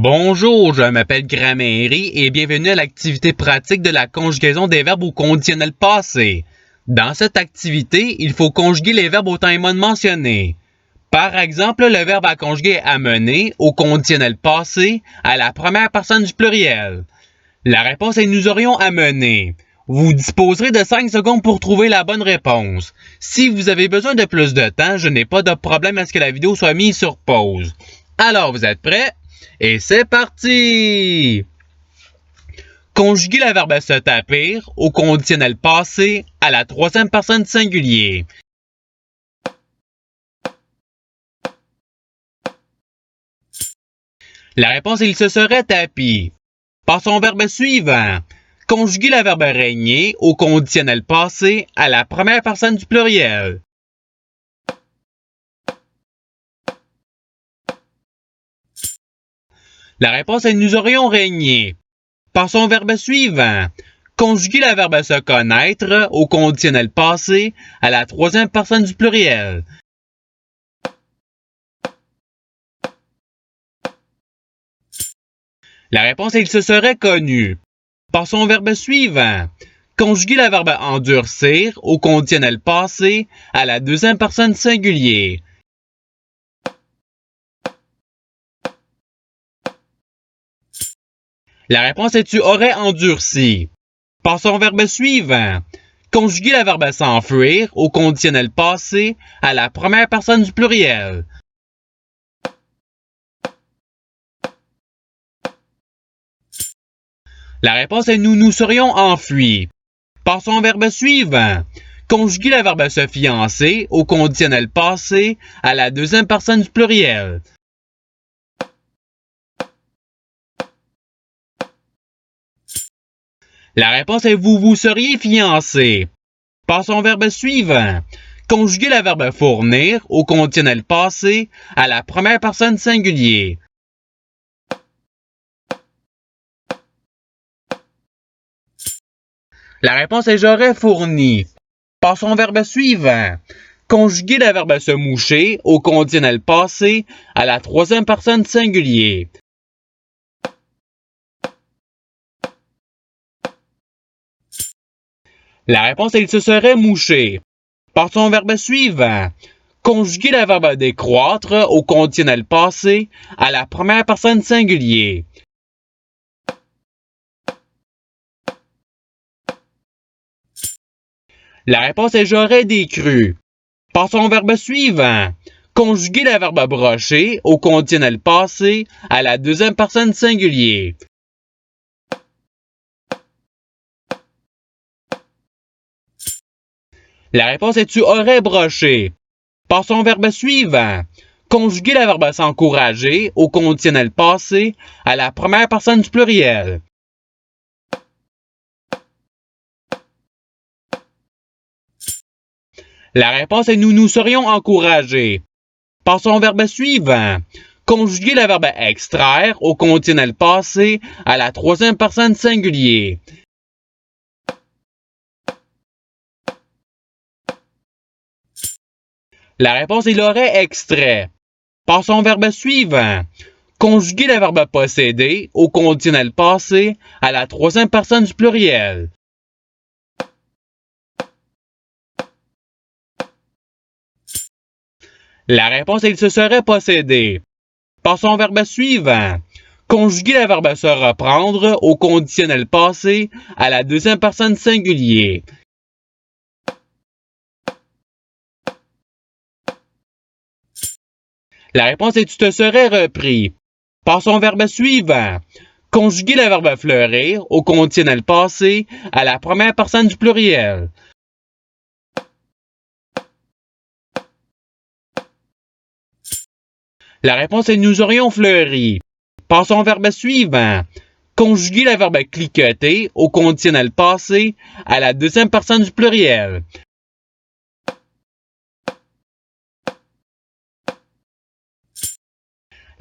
Bonjour, je m'appelle Gramairie et bienvenue à l'activité pratique de la conjugaison des verbes au conditionnel passé. Dans cette activité, il faut conjuguer les verbes au temps et mode mentionnés. Par exemple, le verbe à conjuguer est amener au conditionnel passé à la première personne du pluriel. La réponse est nous aurions amené. Vous disposerez de 5 secondes pour trouver la bonne réponse. Si vous avez besoin de plus de temps, je n'ai pas de problème à ce que la vidéo soit mise sur pause. Alors, vous êtes prêts? Et c'est parti! Conjuguer le verbe se tapir au conditionnel passé à la troisième personne singulier. La réponse est il se serait tapi. Passons au verbe suivant. Conjuguer le verbe régner au conditionnel passé à la première personne du pluriel. La réponse est nous aurions régné. Passons au verbe suivant. Conjuguer le verbe se connaître au conditionnel passé à la troisième personne du pluriel. La réponse est il se serait connu. Passons au verbe suivant. Conjuguer le verbe endurcir au conditionnel passé à la deuxième personne singulier. La réponse est tu aurais endurci. Passons au verbe suivant. Conjuguer le verbe s'enfuir au conditionnel passé à la première personne du pluriel. La réponse est nous serions enfuis. Passons au verbe suivant. Conjuguer le verbe se fiancer au conditionnel passé à la deuxième personne du pluriel. La réponse est vous vous seriez fiancé. Passons au verbe suivant. Conjuguer le verbe fournir au conditionnel passé à la première personne singulier. La réponse est j'aurais fourni. Passons au verbe suivant. Conjuguer le verbe se moucher au conditionnel passé à la troisième personne singulier. La réponse est il se serait mouché. Passons au verbe suivant. Conjuguer le verbe décroître au conditionnel passé à la première personne singulier. La réponse est j'aurais décru. Passons au verbe suivant. Conjuguer le verbe brocher au conditionnel passé à la deuxième personne singulier. La réponse est tu aurais broché. Passons au verbe suivant. Conjuguer le verbe s'encourager au conditionnel passé à la première personne du pluriel. La réponse est nous serions encouragés. Passons au verbe suivant. Conjuguer le verbe extraire au conditionnel passé à la troisième personne singulier. La réponse est il aurait extrait. Passons au verbe suivant. Conjuguer le verbe posséder au conditionnel passé à la troisième personne du pluriel. La réponse est il se serait possédé. Passons au verbe suivant. Conjuguer le verbe se reprendre au conditionnel passé à la deuxième personne singulier. La réponse est tu te serais repris. Passons au verbe suivant. Conjuguer le verbe fleurir au conditionnel passé à la première personne du pluriel. La réponse est nous aurions fleuri. Passons au verbe suivant. Conjuguer le verbe cliqueter au conditionnel passé à la deuxième personne du pluriel.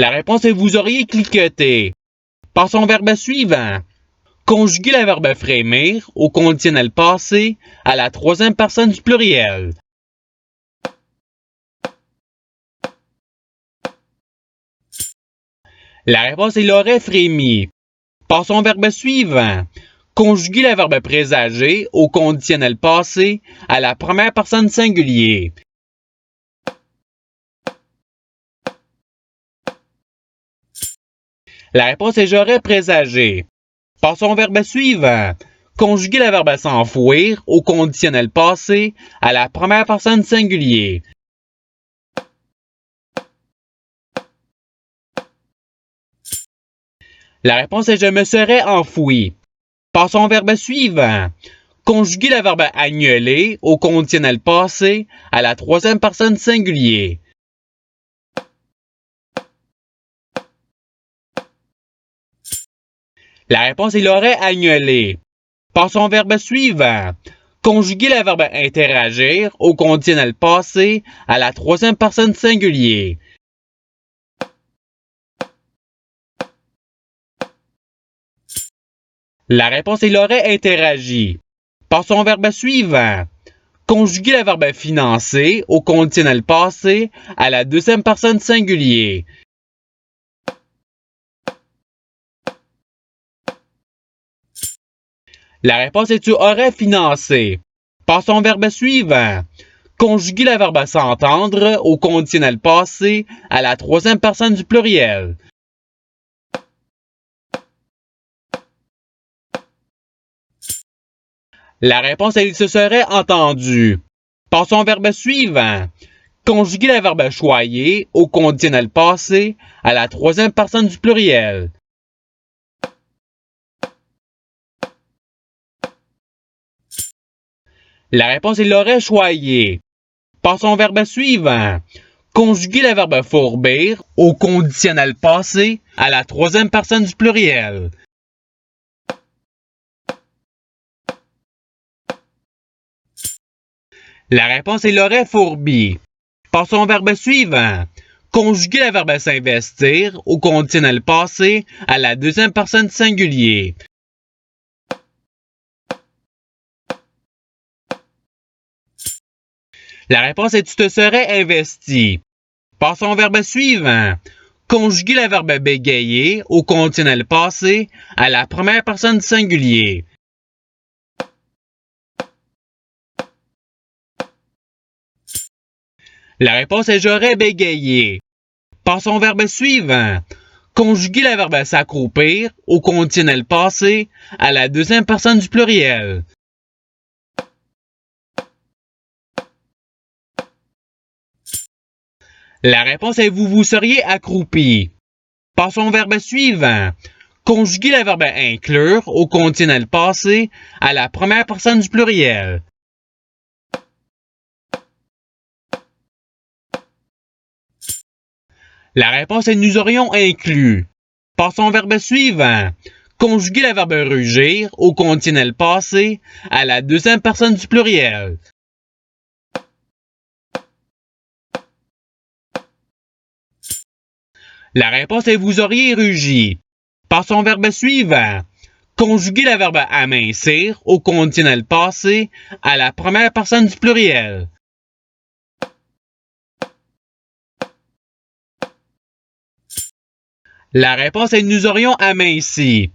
La réponse est vous auriez cliqueté. Passons au verbe suivant. Conjuguer le verbe frémir au conditionnel passé à la troisième personne du pluriel. La réponse est il aurait frémi. Passons au verbe suivant. Conjuguer le verbe présager au conditionnel passé à la première personne singulier. La réponse est j'aurais présagé. Passons au verbe suivant. Conjuguer le verbe s'enfouir au conditionnel passé à la première personne singulier. La réponse est je me serais enfoui. Passons au verbe suivant. Conjuguer le verbe agnoler au conditionnel passé à la troisième personne singulier. La réponse est il aurait agnolé. Passons au verbe suivant. Conjuguer le verbe interagir au conditionnel passé à la troisième personne singulier. La réponse est il aurait interagi. Passons au verbe suivant. Conjuguer le verbe financer au conditionnel passé à la deuxième personne singulier. La réponse est tu aurais financé. Passons au verbe suivant. Conjuguer le verbe s'entendre au conditionnel passé à la troisième personne du pluriel. La réponse est il se serait entendu. Passons au verbe suivant. Conjuguer le verbe choyer au conditionnel passé à la troisième personne du pluriel. La réponse est l'aurait choyé. Passons au verbe suivant. Conjuguer le verbe fourbir au conditionnel passé à la troisième personne du pluriel. La réponse est l'aurait fourbi. Passons au verbe suivant. Conjuguer le verbe s'investir au conditionnel passé à la deuxième personne singulier. La réponse est tu te serais investi. Passons au verbe suivant. Conjuguer le verbe bégayer au conditionnel passé à la première personne singulier. La réponse est j'aurais bégayé. Passons au verbe suivant. Conjuguer le verbe s'accroupir au conditionnel passé à la deuxième personne du pluriel. La réponse est vous vous seriez accroupi. Passons au verbe suivant. Conjuguer le verbe inclure au conditionnel passé à la première personne du pluriel. La réponse est nous aurions inclus. Passons au verbe suivant. Conjuguer le verbe rugir au conditionnel passé à la deuxième personne du pluriel. La réponse est vous auriez rugi. Passons au verbe suivant. Conjuguer le verbe amincir au conditionnel passé à la première personne du pluriel. La réponse est nous aurions aminci.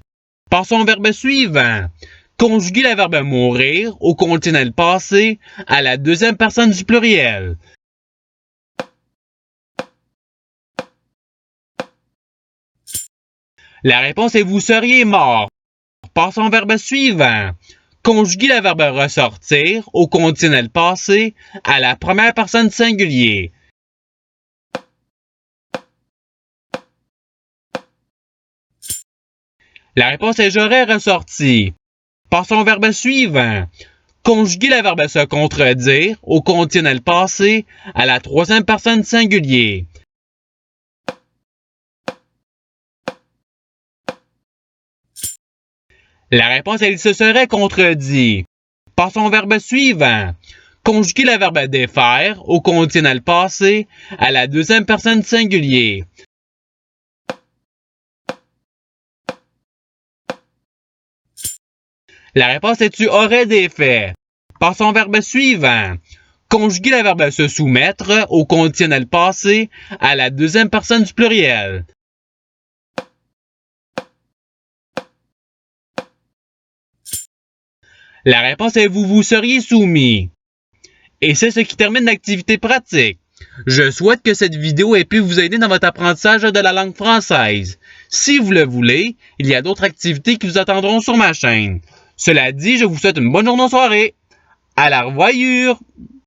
Passons au verbe suivant. Conjuguer le verbe mourir au conditionnel passé à la deuxième personne du pluriel. La réponse est vous seriez mort. Passons au verbe suivant. Conjuguer le verbe ressortir au conditionnel passé à la première personne singulier. La réponse est j'aurais ressorti. Passons au verbe suivant. Conjuguer le verbe se contredire au conditionnel passé à la troisième personne singulier. La réponse est il se serait contredit. Passons au verbe suivant. Conjuguer le verbe défaire au conditionnel passé à la deuxième personne singulier. La réponse est tu aurais défait. Passons au verbe suivant. Conjuguer le verbe se soumettre au conditionnel passé à la deuxième personne du pluriel. La réponse est vous vous seriez soumis. Et c'est ce qui termine l'activité pratique. Je souhaite que cette vidéo ait pu vous aider dans votre apprentissage de la langue française. Si vous le voulez, il y a d'autres activités qui vous attendront sur ma chaîne. Cela dit, je vous souhaite une bonne journée ou soirée. À la revoyure!